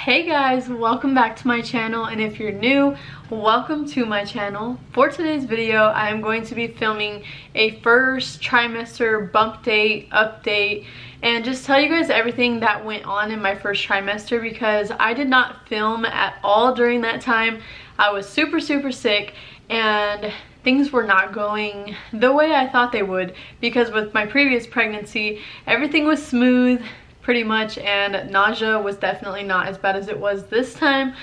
Hey guys, welcome back to my channel, and if you're new, welcome to my channel. For today's video, I am going to be filming a first trimester bump date update and just tell you guys everything that went on in my first trimester because I did not film at all during that time. I was super sick and things were not going the way I thought they would because with my previous pregnancy, everything was smooth pretty much, and nausea was definitely not as bad as it was this time.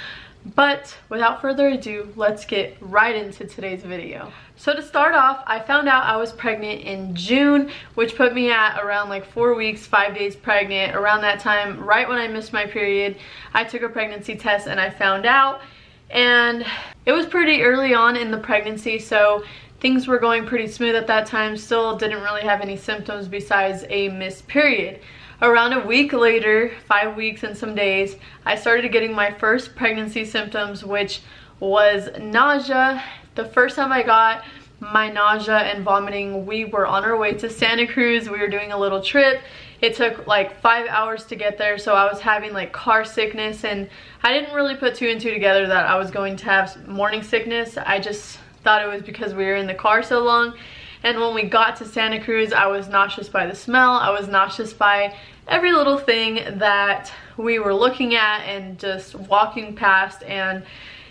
But without further ado, let's get right into today's video. So to start off, I found out I was pregnant in June, which put me at around like 4 weeks, 5 days pregnant. Around that time, right when I missed my period, I took a pregnancy test and I found out. And it was pretty early on in the pregnancy, so things were going pretty smooth at that time. Still didn't really have any symptoms besides a missed period. Around a week later, 5 weeks and some days, I started getting my first pregnancy symptoms, which was nausea. The first time I got my nausea and vomiting, we were on our way to Santa Cruz. We were doing a little trip. It took like 5 hours to get there, so I was having like car sickness, and I didn't really put two and two together that I was going to have morning sickness. I just thought it was because we were in the car so long. And when we got to Santa Cruz, I was nauseous by the smell. I was nauseous by every little thing that we were looking at and just walking past, and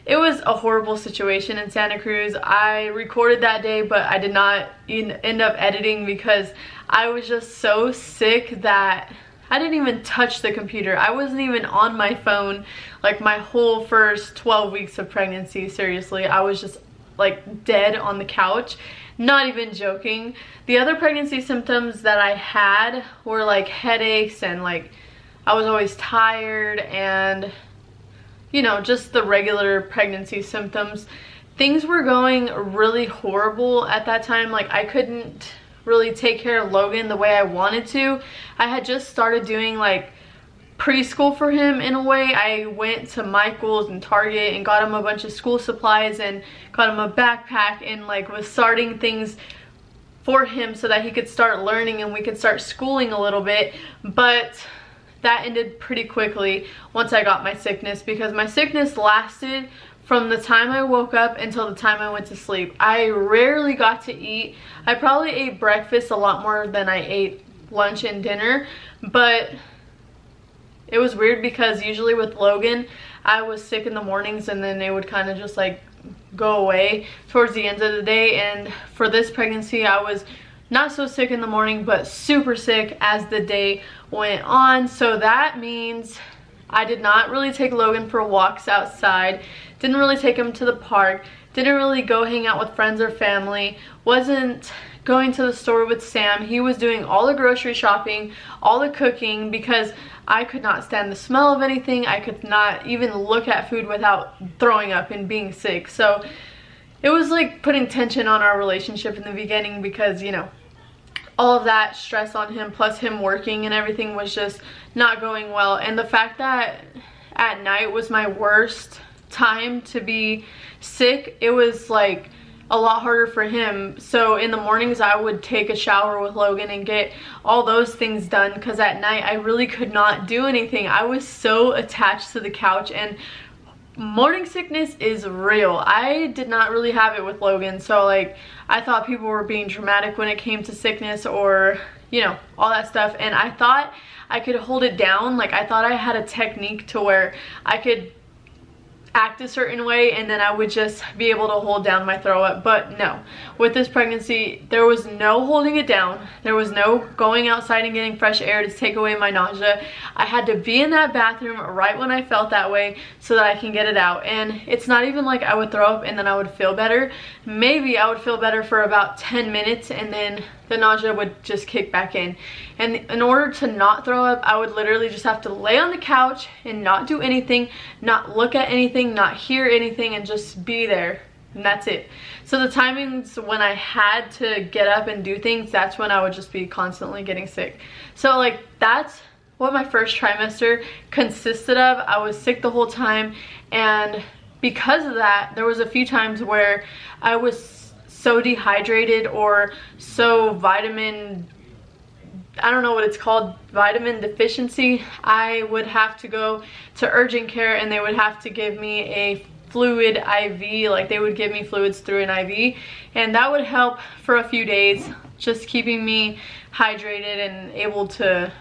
it was a horrible situation in Santa Cruz. I recorded that day, but I did not end up editing because I was just so sick that I didn't even touch the computer. I wasn't even on my phone like my whole first 12 weeks of pregnancy. Seriously, I was just like dead on the couch. Not even joking. The other pregnancy symptoms that I had were like headaches, and like I was always tired, and you know, just the regular pregnancy symptoms. Things were going really horrible at that time. Like I couldn't really take care of Logan the way I wanted to. I had just started doing like preschool for him in a way. I went to Michael's and Target and got him a bunch of school supplies and got him a backpack, and like was starting things for him so that he could start learning and we could start schooling a little bit. But that ended pretty quickly once I got my sickness, because my sickness lasted from the time I woke up until the time I went to sleep. I rarely got to eat. I probably ate breakfast a lot more than I ate lunch and dinner, but it was weird because usually with Logan, I was sick in the mornings and then it would kind of just like go away towards the end of the day. And for this pregnancy, I was not so sick in the morning, but super sick as the day went on. So that means I did not really take Logan for walks outside, didn't really take him to the park, didn't really go hang out with friends or family, wasn't going to the store with Sam. He was doing all the grocery shopping, all the cooking, because I could not stand the smell of anything. I could not even look at food without throwing up and being sick. So it was like putting tension on our relationship in the beginning because, you know, all of that stress on him plus him working and everything was just not going well. And the fact that at night was my worst time to be sick, it was like a lot harder for him. So in the mornings I would take a shower with Logan and get all those things done, because at night I really could not do anything. I was so attached to the couch, and morning sickness is real. I did not really have it with Logan, so like I thought people were being dramatic when it came to sickness or, you know, all that stuff, and I thought I could hold it down. Like I thought I had a technique to where I could act a certain way and then I would just be able to hold down my throw up. But no, with this pregnancy there was no holding it down. There was no going outside and getting fresh air to take away my nausea. I had to be in that bathroom right when I felt that way so that I can get it out. And it's not even like I would throw up and then I would feel better. Maybe I would feel better for about 10 minutes and then the nausea would just kick back in. And in order to not throw up, I would literally just have to lay on the couch and not do anything, not look at anything, not hear anything, and just be there. And that's it. So the timings when I had to get up and do things, that's when I would just be constantly getting sick. So like that's what my first trimester consisted of. I was sick the whole time, and because of that, there was a few times where I was so dehydrated or so vitamin I don't know what it's called, vitamin deficiency, I would have to go to urgent care and they would have to give me a fluid IV, like they would give me fluids through an IV, and that would help for a few days, just keeping me hydrated and able to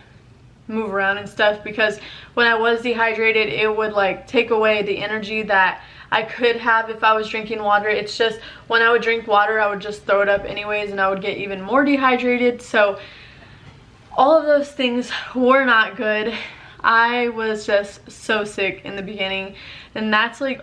move around and stuff, because when I was dehydrated it would like take away the energy that I could have if I was drinking water. It's just when I would drink water I would just throw it up anyways and I would get even more dehydrated. So all of those things were not good. I was just so sick in the beginning, and that's like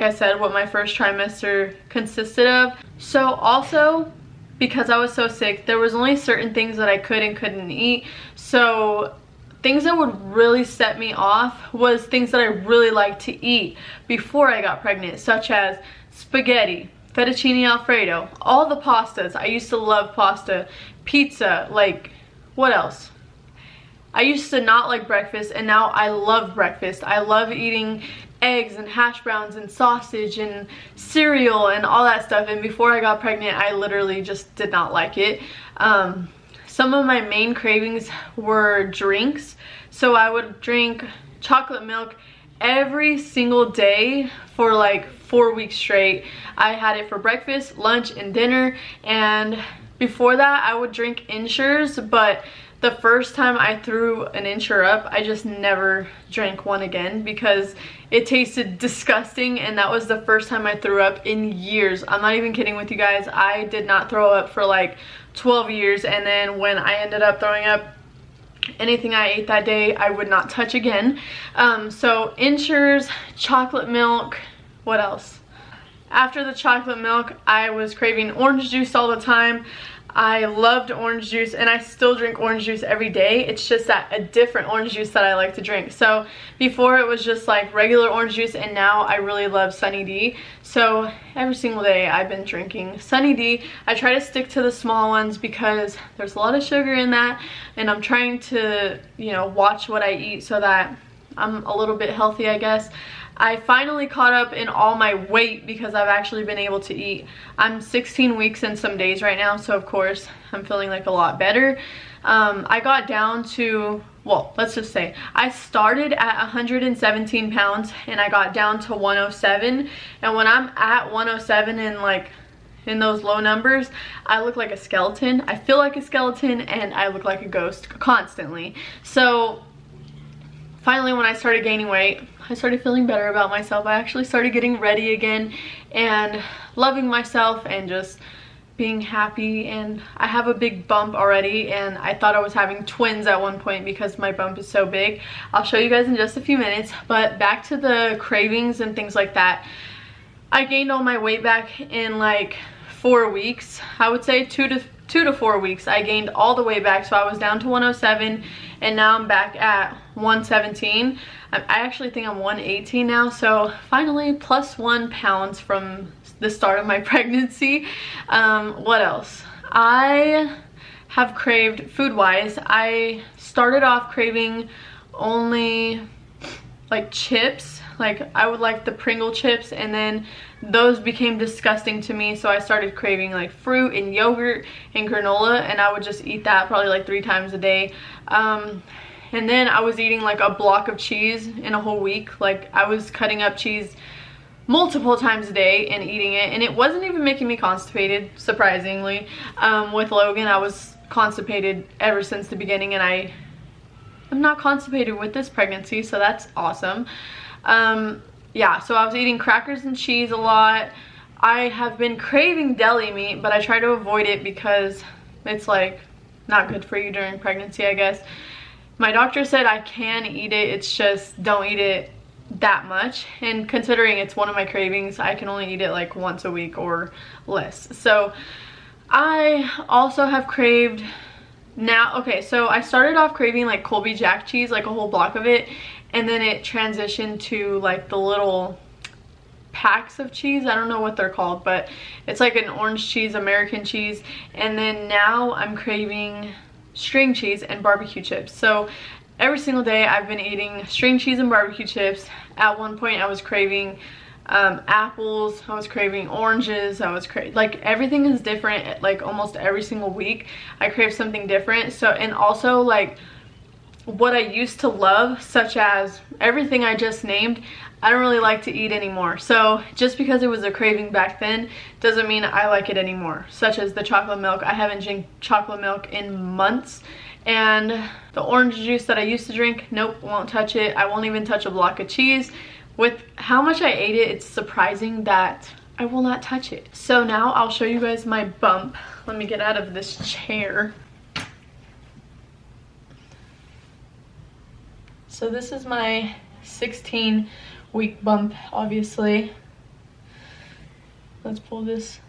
I said, what my first trimester consisted of. So also, because I was so sick, there was only certain things that I could and couldn't eat. So things that would really set me off was things that I really liked to eat before I got pregnant, such as spaghetti, fettuccine alfredo, all the pastas. I used to love pasta, pizza, like what else? I used to not like breakfast, and now I love breakfast. I love eating eggs and hash browns and sausage and cereal and all that stuff, and before I got pregnant I literally just did not like it. Some of my main cravings were drinks, so I would drink chocolate milk every single day for like 4 weeks straight. I had it for breakfast, lunch, and dinner, and before that I would drink Ensures, but the first time I threw an Ensure up, I just never drank one again because it tasted disgusting, and that was the first time I threw up in years. I'm not even kidding with you guys. I did not throw up for like 12 years, and then when I ended up throwing up, anything I ate that day I would not touch again. So Ensures, chocolate milk, what else? After the chocolate milk, I was craving orange juice all the time. I loved orange juice, and I still drink orange juice every day. It's just that a different orange juice that I like to drink. So before it was just like regular orange juice, and now I really love Sunny D. So every single day I've been drinking Sunny D. I try to stick to the small ones because there's a lot of sugar in that, and I'm trying to, you know, watch what I eat so that I'm a little bit healthy, I guess. I finally caught up in all my weight because I've actually been able to eat. I'm 16 weeks and some days right now, so of course I'm feeling like a lot better. I got down to, well, let's just say I started at 117 pounds and I got down to 107, and when I'm at 107 and like in those low numbers, I look like a skeleton. I feel like a skeleton, and I look like a ghost constantly. So finally, when I started gaining weight, I started feeling better about myself. I actually started getting ready again and loving myself and just being happy. And I have a big bump already, and I thought I was having twins at one point because my bump is so big. I'll show you guys in just a few minutes, but back to the cravings and things like that. I gained all my weight back in like 4 weeks. I would say 2 to 4 weeks. I gained all the way back, so I was down to 107, and now I'm back at 117. I actually think I'm 118 now, so finally +1 pounds from the start of my pregnancy. What else? I have craved food-wise. I started off craving only like chips. Like I would like the Pringle chips, and then those became disgusting to me, so I started craving like fruit and yogurt and granola, and I would just eat that probably like 3 times a day. And then I was eating like a block of cheese in a whole week. Like I was cutting up cheese multiple times a day and eating it, and it wasn't even making me constipated, surprisingly. With Logan, I was constipated ever since the beginning, and I'm not constipated with this pregnancy, so that's awesome. Yeah, so I was eating crackers and cheese a lot. I have been craving deli meat, but I try to avoid it because it's like not good for you during pregnancy, I guess. My doctor said I can eat it, it's just don't eat it that much, and considering it's one of my cravings, I can only eat it like once a week or less. So I also have craved now, okay, so I started off craving like Colby Jack cheese, like a whole block of it, and then it transitioned to like the little packs of cheese. I don't know what they're called, but it's like an orange cheese, American cheese. And then now I'm craving string cheese and barbecue chips. So every single day I've been eating string cheese and barbecue chips. At one point I was craving apples, I was craving oranges, like everything is different. Like almost every single week I crave something different. So, and also like what I used to love, such as everything I just named, I don't really like to eat anymore. So just because it was a craving back then doesn't mean I like it anymore, such as the chocolate milk. I haven't drank chocolate milk in months. And the orange juice that I used to drink, nope, won't touch it. I won't even touch a block of cheese. With how much I ate it, it's surprising that I will not touch it. So now I'll show you guys my bump. Let me get out of this chair. So this is my 16-week bump, obviously. Let's pull this.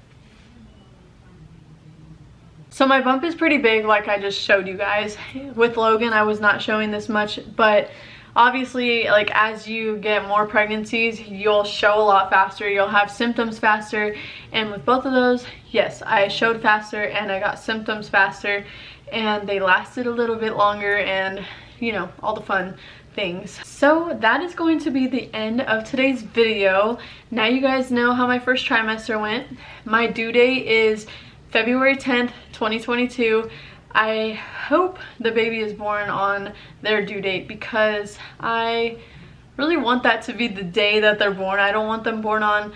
So my bump is pretty big, like I just showed you guys. With Logan, I was not showing this much, but obviously, like as you get more pregnancies, you'll show a lot faster, you'll have symptoms faster, and with both of those, yes, I showed faster and I got symptoms faster, and they lasted a little bit longer, and you know, all the fun things. So that is going to be the end of today's video. Now you guys know how my first trimester went. My due date is February 10th, 2022. I hope the baby is born on their due date because I really want that to be the day that they're born. I don't want them born on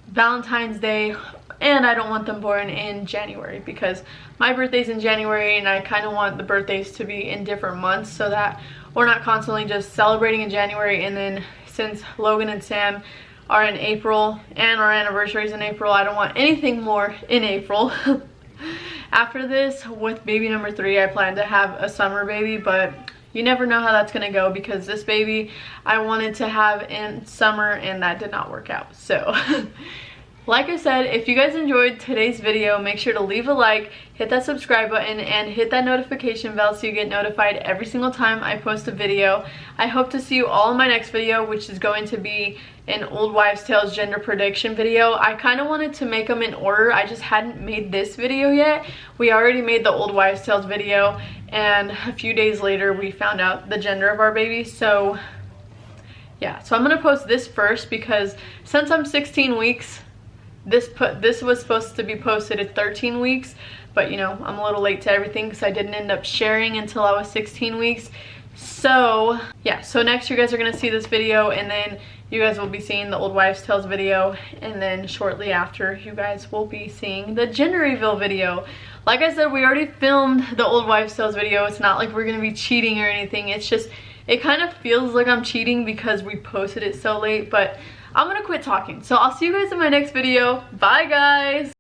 Valentine's Day, and I don't want them born in January because my birthday's in January, and I kind of want the birthdays to be in different months so that we're not constantly just celebrating in January. And then since Logan and Sam are in April and our anniversary is in April, I don't want anything more in April. After this, with baby number 3, I plan to have a summer baby, but you never know how that's gonna go because this baby I wanted to have in summer and that did not work out. So like I said, if you guys enjoyed today's video, make sure to leave a like, hit that subscribe button, and hit that notification bell so you get notified every single time I post a video. I hope to see you all in my next video, which is going to be an Old Wives' Tales gender prediction video. I kind of wanted to make them in order. I just hadn't made this video yet. We already made the Old Wives' Tales video, and a few days later we found out the gender of our baby. So yeah, so I'm gonna post this first because since I'm 16 weeks, this was supposed to be posted at 13 weeks, but you know, I'm a little late to everything because I didn't end up sharing until I was 16 weeks. So yeah, so next you guys are gonna see this video, and then you guys will be seeing the Old Wives' Tales video, and then shortly after you guys will be seeing the gender reveal video. Like I said, we already filmed the Old Wives' Tales video. It's not like we're gonna be cheating or anything. It's just, it kind of feels like I'm cheating because we posted it so late, but I'm gonna quit talking. So I'll see you guys in my next video. Bye guys.